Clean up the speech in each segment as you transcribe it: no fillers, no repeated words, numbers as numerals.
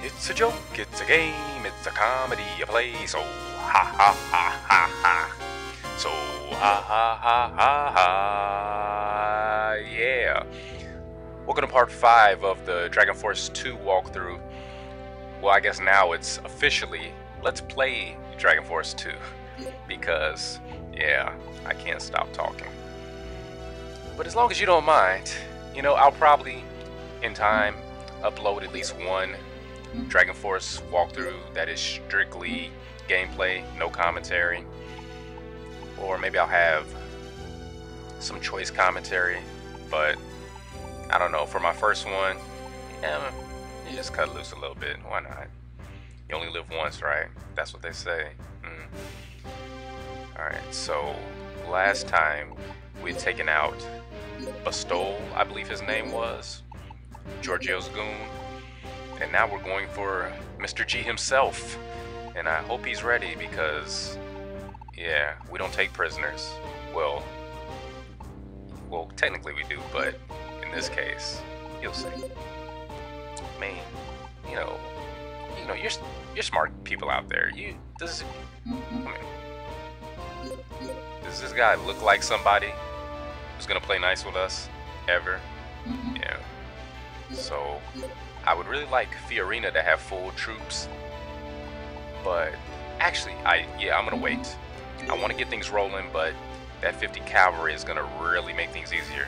It's a joke, it's a game, it's a comedy, a play, so ha ha ha ha ha. So ha ha ha ha ha, yeah. Welcome to part 5 of the Dragon Force 2 walkthrough. Well, I guess now it's officially, let's play Dragon Force 2. Because, yeah, I can't stop talking. But as long as you don't mind, you know, I'll probably, in time, upload at least one Dragon Force walkthrough that is strictly gameplay, no commentary. Or maybe I'll have some choice commentary, but I don't know, for my first one, yeah, you just cut loose a little bit. Why not? You only live once, right? That's what they say. Alright, so last time we'd taken out Bastol, I believe his name was, Giorgio's goon, and now we're going for Mr. G himself, and I hope he's ready because, yeah, we don't take prisoners. Well, technically we do, but in this case, you'll see. Man, you know, you're smart people out there. Does this guy look like somebody who's gonna play nice with us ever? Yeah. So I would really like Fiorina to have full troops, but actually, I'm gonna wait. I want to get things rolling, but that 50 cavalry is gonna really make things easier.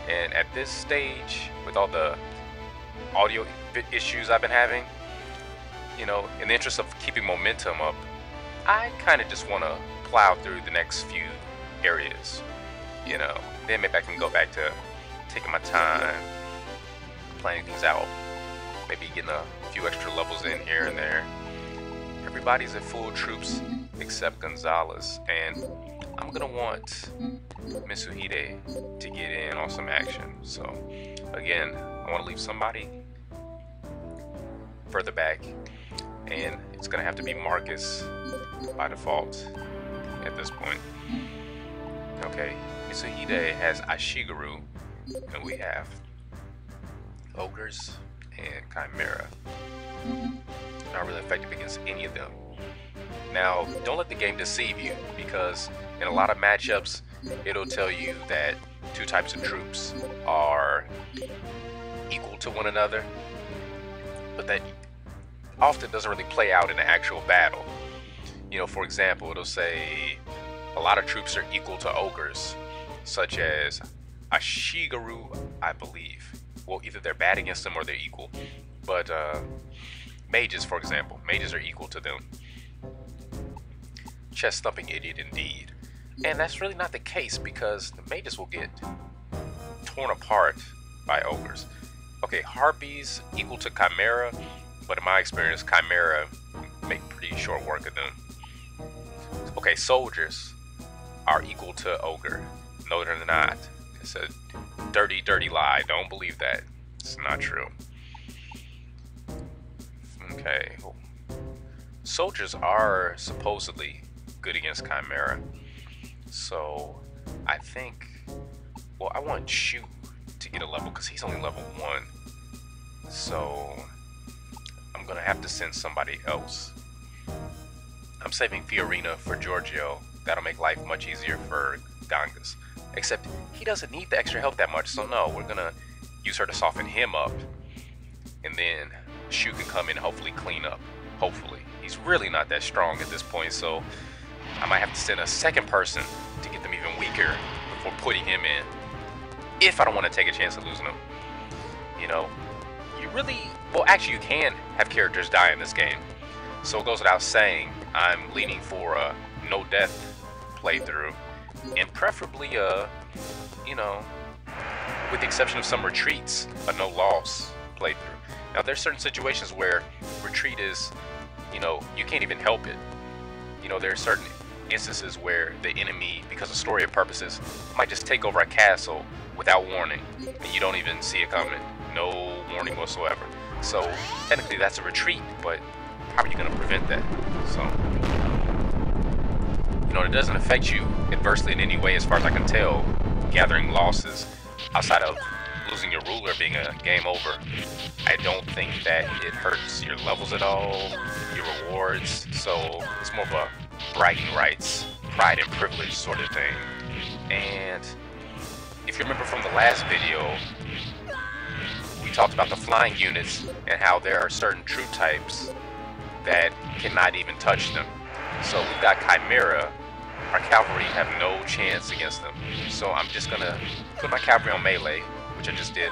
And at this stage, with all the audio issues I've been having, you know, in the interest of keeping momentum up, I kind of just want to plow through the next few areas, you know. Then maybe I can go back to taking my time, planning things out, maybe getting a few extra levels in here and there. Everybody's at full troops except Gonzalez, and I'm gonna want Mitsuhide to get in on some action. So again, I want to leave somebody further back, and it's gonna have to be Marcus by default at this point. Okay, Mitsuhide has Ashigaru, and we have Ogres and Chimera. Not really effective against any of them. Now, don't let the game deceive you, because in a lot of matchups, it'll tell you that two types of troops are equal to one another, but that often doesn't really play out in an actual battle. You know, for example, it'll say a lot of troops are equal to ogres, such as Ashigaru, I believe. Well, either they're bad against them or they're equal. But mages, for example, mages are equal to them. Chest thumping idiot indeed. And that's really not the case, because the mages will get torn apart by ogres. Okay, harpies equal to chimera, but in my experience, chimera make pretty short work of them. Okay, soldiers are equal to ogre. No, they're not. It's a dirty, dirty lie. Don't believe that. It's not true. Okay. Soldiers are supposedly good against chimera. So I think, well, I want Shu to get a level because he's only level 1. So I'm gonna have to send somebody else. I'm saving Fiorina for Giorgio. That'll make life much easier for Gangas. Except he doesn't need the extra help that much, so no, we're gonna use her to soften him up. And then Shu can come in and hopefully clean up. Hopefully. He's really not that strong at this point, so I might have to send a second person to get them even weaker before putting him in. If I don't want to take a chance of losing him. You know, you really, well, actually you can have characters die in this game. So it goes without saying, I'm leaning for a no death playthrough, and preferably you know, with the exception of some retreats, a no loss playthrough. Now there's certain situations where retreat is, you know, you can't even help it. You know, there are certain instances where the enemy, because of story purposes, might just take over a castle without warning, and you don't even see it coming. No warning whatsoever. So technically that's a retreat, but how are you going to prevent that? So, you know, it doesn't affect you adversely in any way as far as I can tell, gathering losses outside of losing your ruler being a game over. I don't think that it hurts your levels at all, your rewards, so it's more of a bragging rights, pride and privilege sort of thing. And if you remember from the last video, we talked about the flying units and how there are certain troop types that cannot even touch them. So we've got Chimera. Our cavalry have no chance against them. So I'm just gonna put my cavalry on melee, which I just did,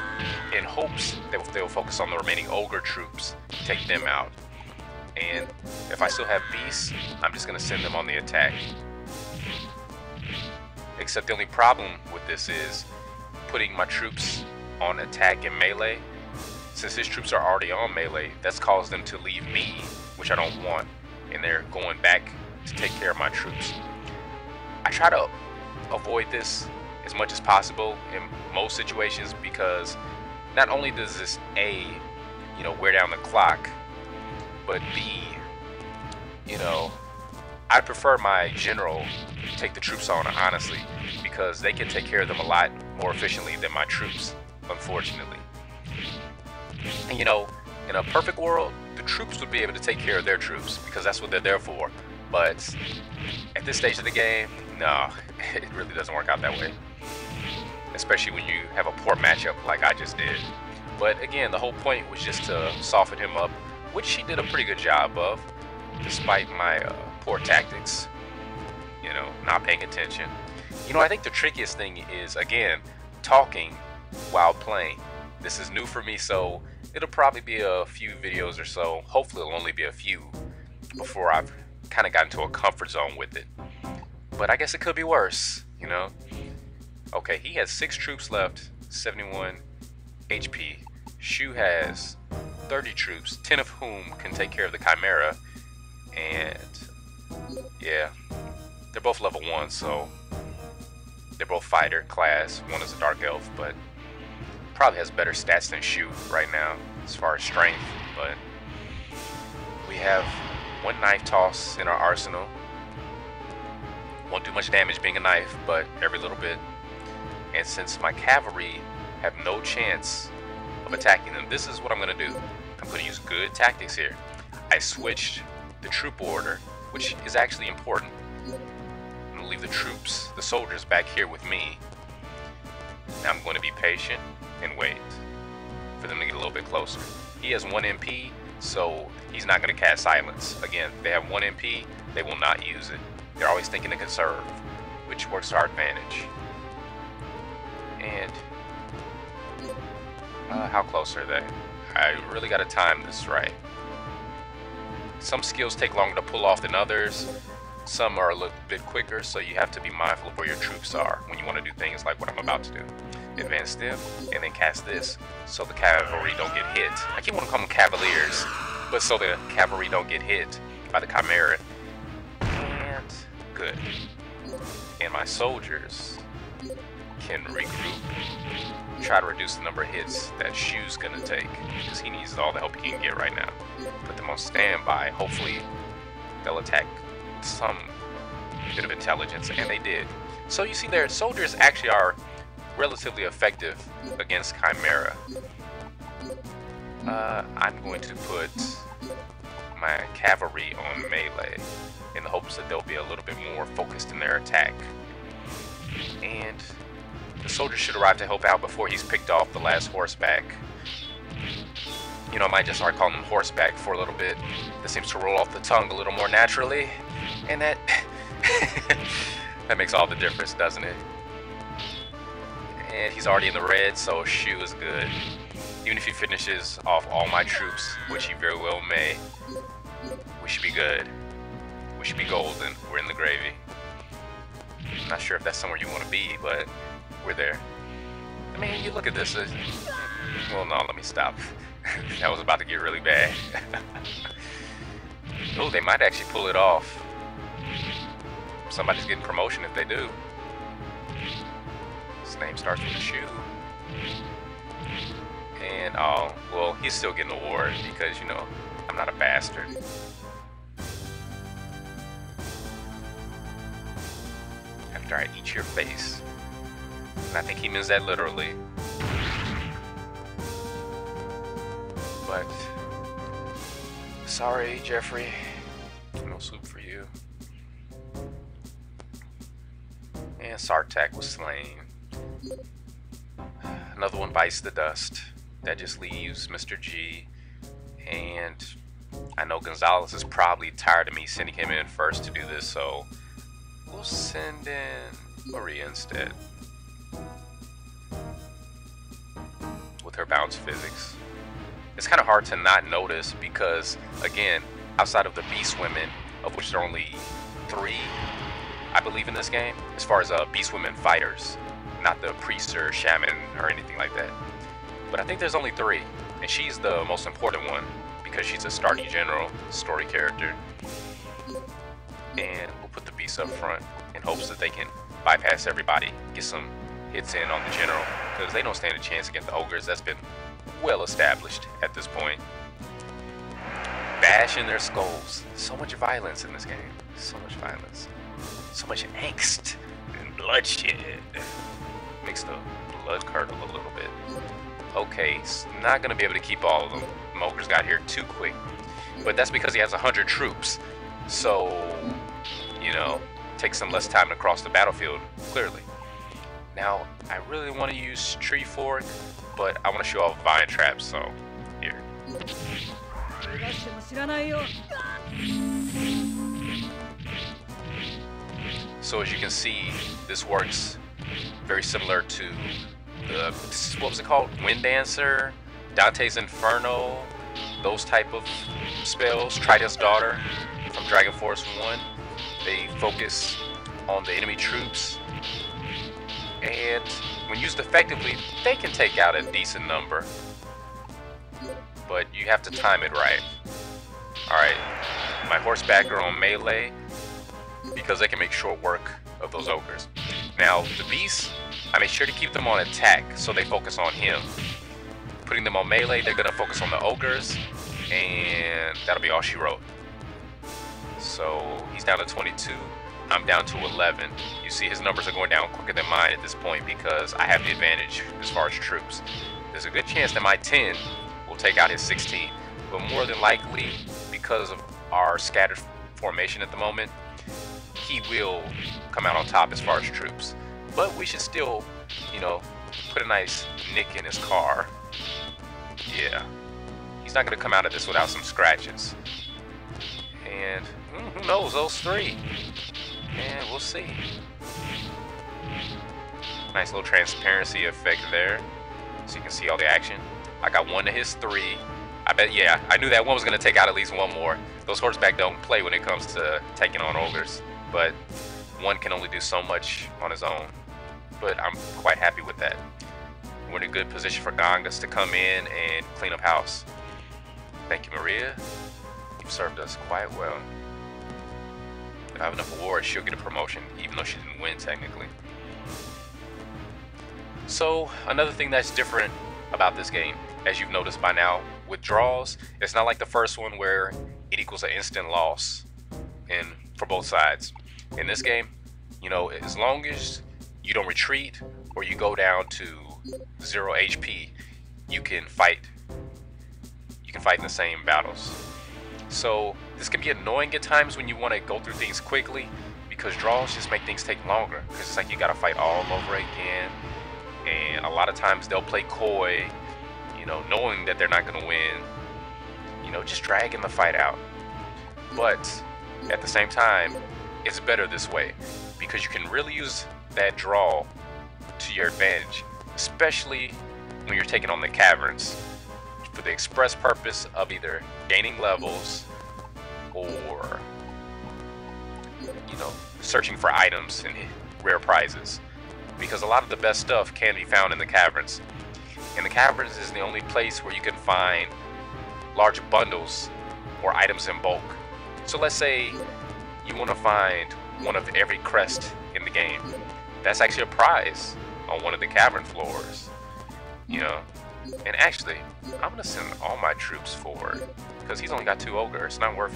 in hopes that they'll focus on the remaining ogre troops, take them out. And if I still have beasts, I'm just gonna send them on the attack. Except the only problem with this is putting my troops on attack and melee. Since his troops are already on melee, that's caused them to leave me, which I don't want, and they're going back to take care of my troops. I try to avoid this as much as possible in most situations because not only does this A, wear down the clock, but B, I prefer my general take the troops on, honestly, because they can take care of them a lot more efficiently than my troops, unfortunately. And in a perfect world, the troops would be able to take care of their troops because that's what they're there for. But at this stage of the game, no, it really doesn't work out that way. Especially when you have a poor matchup like I just did. But again, the whole point was just to soften him up, which he did a pretty good job of, despite my poor tactics, not paying attention. I think the trickiest thing is, again, talking while playing. This is new for me, so it'll probably be a few videos or so. Hopefully it'll only be a few before I've kind of gotten to a comfort zone with it. But I guess it could be worse, Okay, he has 6 troops left, 71 HP. Shu has 30 troops, 10 of whom can take care of the Chimera. And yeah, they're both level 1, so they're both fighter class. One is a dark elf, but probably has better stats than Shu right now as far as strength. But we have 1 knife toss in our arsenal. Won't do much damage being a knife, but every little bit. And since my cavalry have no chance of attacking them, this is what I'm going to do. I'm going to use good tactics here. I switched the troop order, which is actually important. I'm going to leave the troops, the soldiers, back here with me. Now I'm going to be patient and wait for them to get a little bit closer. He has 1 MP, so he's not going to cast silence. Again, they have 1 MP, they will not use it. They're always thinking to conserve, which works to our advantage. And how close are they? I really got to time this right. Some skills take longer to pull off than others. Some are a little bit quicker, so you have to be mindful of where your troops are when you want to do things like what I'm about to do. Advance them, and then cast this, so the cavalry don't get hit. I keep wanting to call them cavaliers, but so the cavalry don't get hit by the Chimera. And good. And my soldiers can regroup, try to reduce the number of hits that Shu's gonna take, because he needs all the help he can get right now. Put them on standby. Hopefully they'll attack with some bit of intelligence, and they did. So you see, their soldiers actually are relatively effective against Chimera. I'm going to put my cavalry on melee in the hopes that they'll be a little bit more focused in their attack. And the soldiers should arrive to help out before he's picked off the last horseback. I might just start calling them horseback for a little bit. That seems to roll off the tongue a little more naturally. And that that makes all the difference, doesn't it? And he's already in the red, so Shu is good. Even if he finishes off all my troops, which he very well may, we should be good. We should be golden. We're in the gravy. Not sure if that's somewhere you want to be, but we're there. I mean, you look at this. Well, no, let me stop. That was about to get really bad. Oh, they might actually pull it off. Somebody's getting promotion if they do. His name starts with a Shu. And, oh, well, he's still getting an award because, I'm not a bastard. After I eat your face. And I think he means that literally. But sorry, Jeffrey, no soup for you. And Sartak was slain. Another one bites the dust. That just leaves Mr. G. And I know Gonzalez is probably tired of me sending him in first to do this, so we'll send in Maria instead. With her bounce physics. It's kind of hard to not notice because, again, outside of the Beast Women, of which there are only 3, I believe, in this game, as far as Beast Women fighters, not the priest or shaman or anything like that. But I think there's only 3, and she's the most important one because she's a starting general story character. And we'll put the beast up front in hopes that they can bypass everybody, get some hits in on the general, because they don't stand a chance against the ogres. That's been well established at this point. Bash in their skulls. So much violence in this game. So much violence. So much angst and bloodshed. Makes the blood curdle a little bit. Okay, not gonna be able to keep all of them. Ogres got here too quick. But that's because he has 100 troops. So, you know, takes some less time to cross the battlefield, clearly. Now, I really want to use Tree Fork, but I want to show off Vine Trap, so here. So as you can see, this works very similar to the, what was it called? Wind Dancer, Dante's Inferno, those type of spells, Trident's Daughter from Dragon Force 1. They focus on the enemy troops, and when used effectively, they can take out a decent number, but you have to time it right. Alright, my horseback are on melee because they can make short work of those ogres. Now, the beasts, I made sure to keep them on attack so they focus on him. Putting them on melee, they're going to focus on the ogres, and that'll be all she wrote. So he's down to 22. I'm down to 11. You see his numbers are going down quicker than mine at this point because I have the advantage as far as troops. There's a good chance that my 10 will take out his 16, but more than likely, because of our scattered formation at the moment, he will come out on top as far as troops. But we should still, you know, put a nice nick in his car. Yeah, he's not going to come out of this without some scratches. And who knows, those 3. And we'll see. Nice little transparency effect there, so you can see all the action. I got 1 to his 3. I bet, yeah, I knew that one was going to take out at least 1 more. Those horseback don't play when it comes to taking on ogres, but 1 can only do so much on his own. But I'm quite happy with that. We're in a good position for Gangas to come in and clean up house. Thank you, Maria. You've served us quite well. If I have enough awards, she'll get a promotion, even though she didn't win technically. So, another thing that's different about this game, as you've noticed by now, with draws, it's not like the first one where it equals an instant loss for both sides. In this game, you know, as long as you don't retreat or you go down to 0 HP, you can fight. You can fight in the same battles. So this can be annoying at times when you want to go through things quickly, because draws just make things take longer, because it's like you got to fight all over again, and a lot of times they'll play coy, you know, knowing that they're not going to win, you know, just dragging the fight out. But at the same time, it's better this way because you can really use that draw to your advantage, especially when you're taking on the caverns for the express purpose of either gaining levels or, you know, searching for items and rare prizes, because a lot of the best stuff can be found in the caverns. And the caverns is the only place where you can find large bundles or items in bulk. So let's say you want to find one of every crest in the game. That's actually a prize on one of the cavern floors, you know. And actually, I'm gonna send all my troops forward because he's only got 2 ogres. It's not worth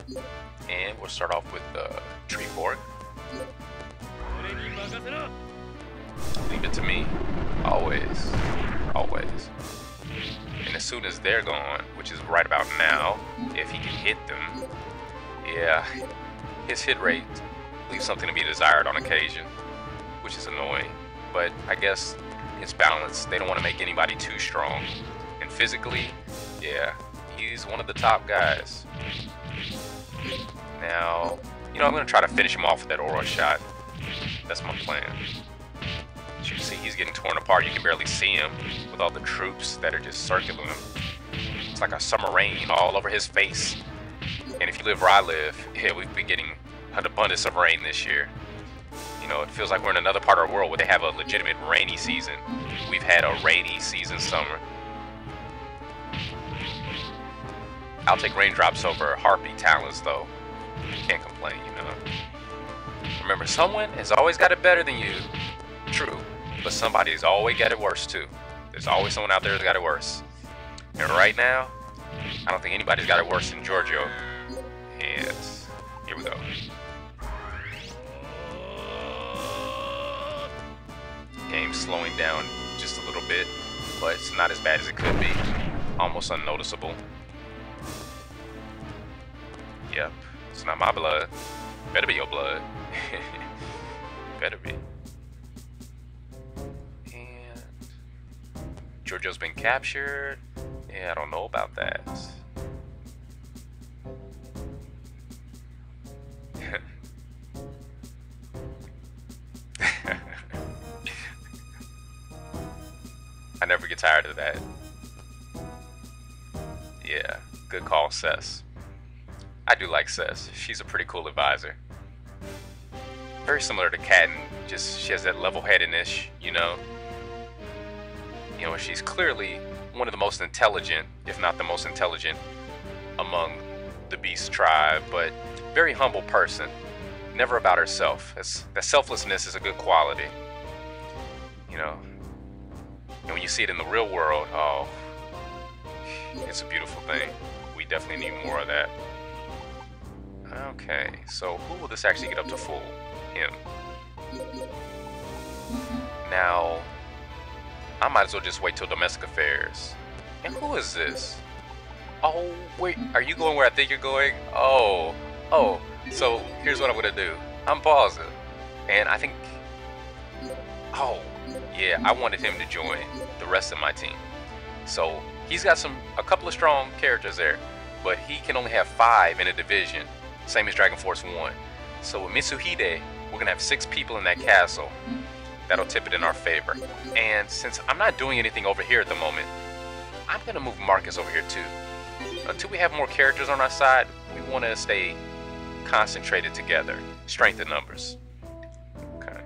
it. And we'll start off with the Tree Fork. Leave it to me, always, always. And And as soon as they're gone, which is right about now, if he can hit them, yeah, his hit rate leaves something to be desired on occasion, which is annoying. But I guess it's balanced. They don't want to make anybody too strong. And physically, yeah, he's one of the top guys. Now, you know, I'm going to try to finish him off with that aura shot. That's my plan. As you can see, he's getting torn apart. You can barely see him with all the troops that are just circling him. It's like a summer rain all over his face. And if you live where I live, yeah, we've been getting an abundance of rain this year. You know, it feels like we're in another part of the world where they have a legitimate rainy season. We've had a rainy season summer. I'll take raindrops over harpy talents, though. Can't complain, you know. Remember, someone has always got it better than you. True, but somebody's always got it worse, too. There's always someone out there that's got it worse. And right now, I don't think anybody's got it worse than Giorgio. And here we go. Game's slowing down just a little bit, but it's not as bad as it could be. Almost unnoticeable. Yep, it's not my blood. Better be your blood. Better be. And Giorgio's been captured. Yeah, I don't know about that. I never get tired of that. Yeah, good call, Cess. I do like Cess. She's a pretty cool advisor. Very similar to Kat, just she has that level-headedness, you know. You know, she's clearly one of the most intelligent, if not the most intelligent, among the Beast tribe, but very humble person. Never about herself. That selflessness is a good quality. You know. And when you see it in the real world, oh, it's a beautiful thing. We definitely need more of that. Okay, so who will this actually get up to full? Him. Now, I might as well just wait till domestic affairs. And who is this? Oh, wait, are you going where I think you're going? Oh, so here's what I'm gonna do. I'm pausing. And I think, oh, yeah, I wanted him to join the rest of my team. So he's got a couple of strong characters there, but he can only have 5 in a division, same as Dragon Force 1. So with Mitsuhide, we're gonna have 6 people in that castle. That'll tip it in our favor. And since I'm not doing anything over here at the moment, I'm gonna move Marcus over here too. Until we have more characters on our side, we wanna stay concentrated together. Strength in numbers. Okay.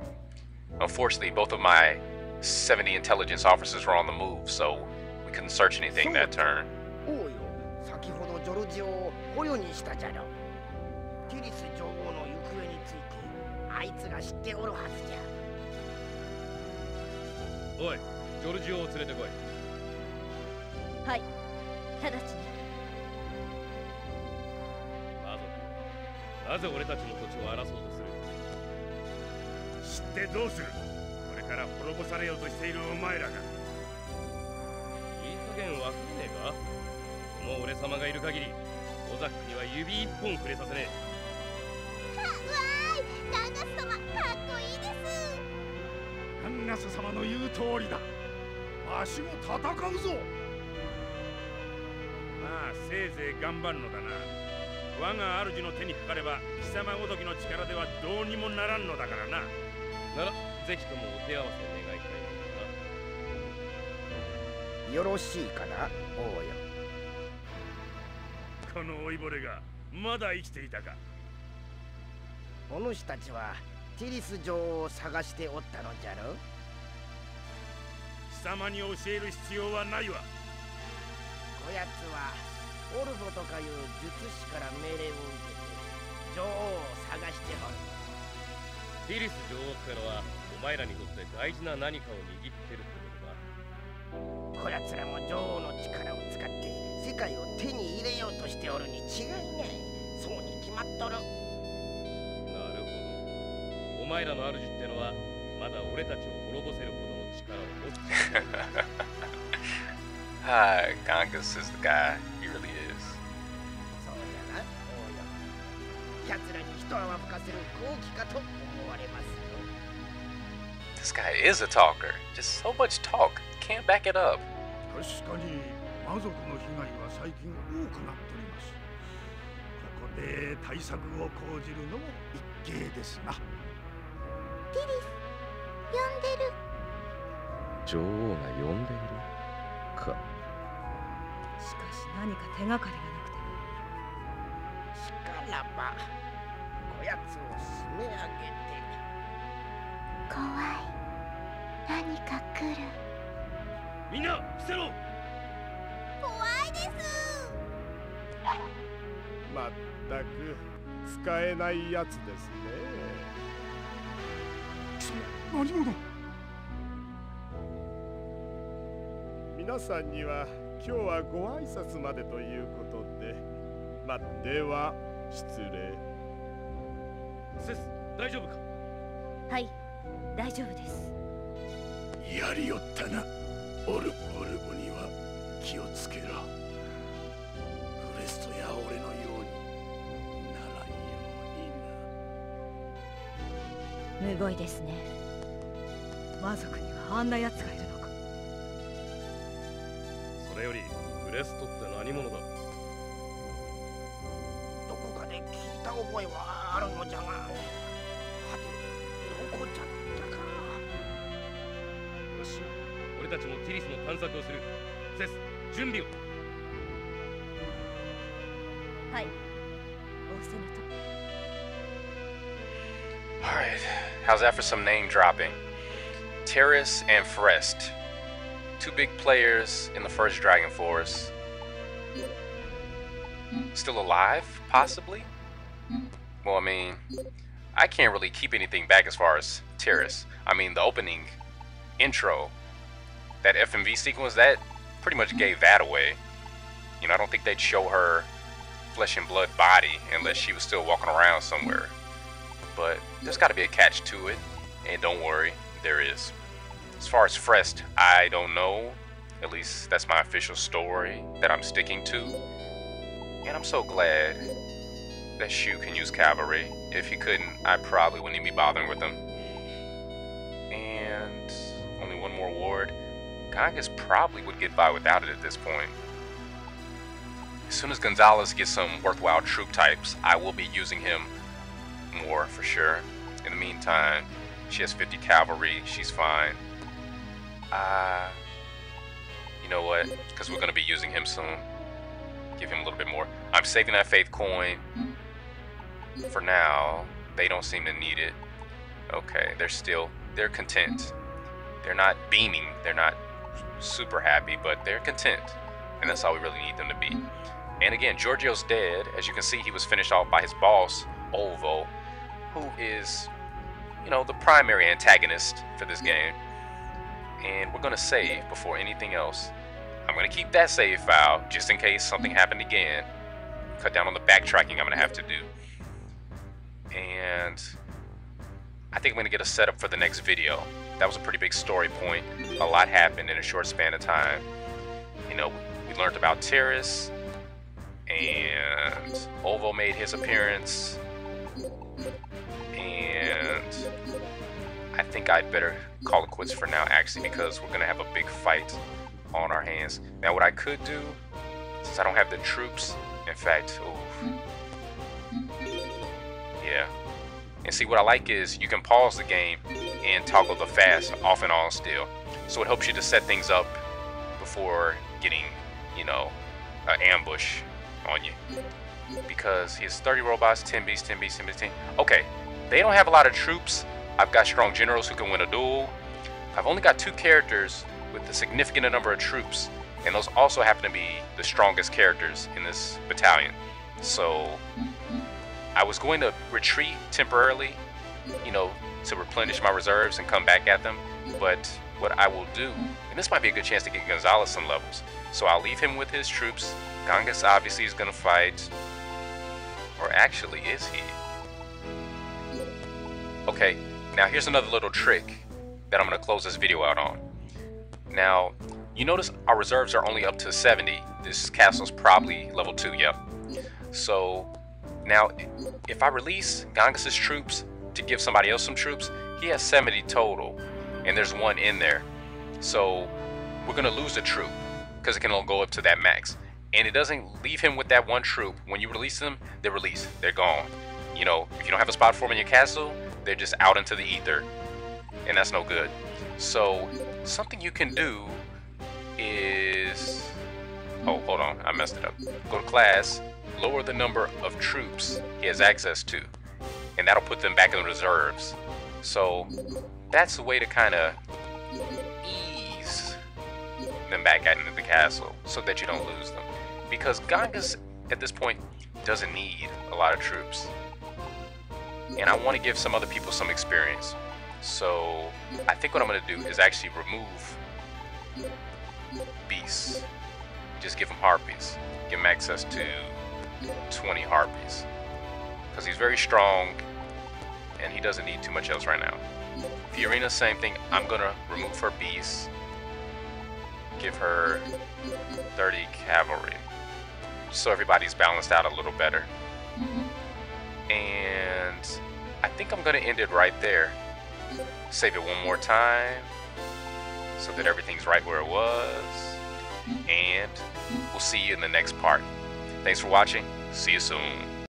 Unfortunately, both of my 70 intelligence officers were on the move, so we couldn't search anything that turn. Oi, Giorgio を連れてこい。はい、直ちに。なぜ俺たちの土地を争おうとする？知ってどうする？これから滅ぼされようとしているお前らが。いい加減わかんねえか？この俺様がいる限り、オザックには指一本触れさせねえ。わーい、ガンガス様、かっこいいです。ガンガス様の言う通りだ。わしも戦うぞ。まあせいぜい頑張るのだな。我が主の手にかかれば貴様ごときの力ではどうにもならんのだからな。ならぜひともお手合わせ願いたいのだ。よろしいかな、王よ。この老いぼれがまだ生きていたか。お主たちはティリス女王を探しておったのじゃろう。貴様に教える必要はないわ。こやつはオルボとかいう術師から命令を受けて女王を探しておる。ティリス女王ってのはお前らにとって大事な何かを握ってるってことだ。こやつらも女王の力を使って世界を手に入れようとしておるに違いない。そうに決まっとる。なるほど。お前らの主ってのはまだ俺たちを滅ぼせるほどの力を持っている。Gangas is the guy. He really is. そうじゃな、大家。奴らに一泡吹かせる好機かと思われますよ。This guy is a talker. Just so much talk. Can't back it up. 確かに魔族の被害は最近多くなっております。ここで対策を講じるのも一計ですな。ティリス呼んでる。女王が呼んでいるか。しかし何か手がかりがなくて。しからば、こやつを締め上げて。怖い。何か来る。みんな伏せろ。怖いです。まったく使えないやつですね。何者？皆さんには今日はご挨拶までということで、では失礼。セス、大丈夫か。はい、大丈夫です。やりよったな。オルボには気をつけろ。フレストや俺のようにならんようにな。むごいですね。魔族にはあんな奴がいるのか。それよりブレストって何者だ。どこかで聞いた覚えはあるのじゃが、はてどこじゃったか。よし、俺たちもティリスの探索をする。セス、準備を。はい、仰せのと。Alright, how's that for some name dropping? Terrace and Frest. Two big players in the first Dragon Force. Still alive, possibly? Well, I mean, I can't really keep anything back as far as Terrace. I mean, the opening intro, that FMV sequence, that pretty much gave that away. You know, I don't think they'd show her flesh and blood body unless she was still walking around somewhere. But there's got to be a catch to it, and don't worry, there is. As far as Frest, I don't know. At least that's my official story that I'm sticking to. And I'm so glad that Shu can use cavalry. If he couldn't, I probably wouldn't even be bothering with him. And only one more ward. Gangas probably would get by without it at this point. As soon as Gonzalez gets some worthwhile troop types, I will be using him more for sure. In the meantime, she has 50 cavalry, she's fine. You know what? Because we're going to be using him soon. Give him a little bit more. I'm saving that faith coin for now. They don't seem to need it. Okay, they're content. They're not beaming, they're not super happy, but they're content. And that's all we really need them to be. And again, Giorgio's dead. As you can see, he was finished off by his boss, Olvo, who is, you know, the primary antagonist for this game. And we're going to save before anything else. I'm going to keep that save file just in case something happened again. Cut down on the backtracking I'm going to have to do. And I think I'm going to get a setup for the next video. That was a pretty big story point. A lot happened in a short span of time. You know, we learned about Terrace, and Olvo made his appearance, and I think I'd better call it quits for now, actually, because we're going to have a big fight on our hands. Now, what I could do, since I don't have the troops, in fact, yeah. And see, what I like is you can pause the game and toggle the fast off and on still. So it helps you to set things up before getting, you know, an ambush on you. Because he has 30 robots, 10 beasts, 10 beasts, 10 beasts, 10. Okay, they don't have a lot of troops. I've got strong generals who can win a duel. I've only got 2 characters with a significant number of troops, and those also happen to be the strongest characters in this battalion. So I was going to retreat temporarily, you know, to replenish my reserves and come back at them. But what I will do, and this might be a good chance to get Gonzalez some levels, so I'll leave him with his troops. Gangas obviously is going to fight. Or actually, is he? Okay, now here's another little trick that I'm going to close this video out on. Now, You notice our reserves are only up to 70. This castle's probably level 2, yep. So now if I release Gangas' troops to give somebody else some troops, he has 70 total, and there's one in there. So we're gonna lose a troop because it can only go up to that max. And it doesn't leave him with that one troop. When you release them, they're released. They're gone. You know, if you don't have a spot for them in your castle, they're just out into the ether. And that's no good. So something you can do is... Oh, hold on. I messed it up. Go to class. Lower the number of troops he has access to. And that'll put them back in the reserves. So that's a way to kind of ease them back into the castle so that you don't lose them. Because Gangas at this point doesn't need a lot of troops. And I want to give some other people some experience. So I think what I'm going to do is actually remove beasts. Just give him harpies. Give him access to 20 harpies. Because he's very strong and he doesn't need too much else right now. Fiorina, same thing. I'm going to remove her beasts. Give her 30 cavalry. So everybody's balanced out a little better. And I think I'm going to end it right there. Save it one more time so that everything's right where it was. And we'll see you in the next part. Thanks for watching. See you soon.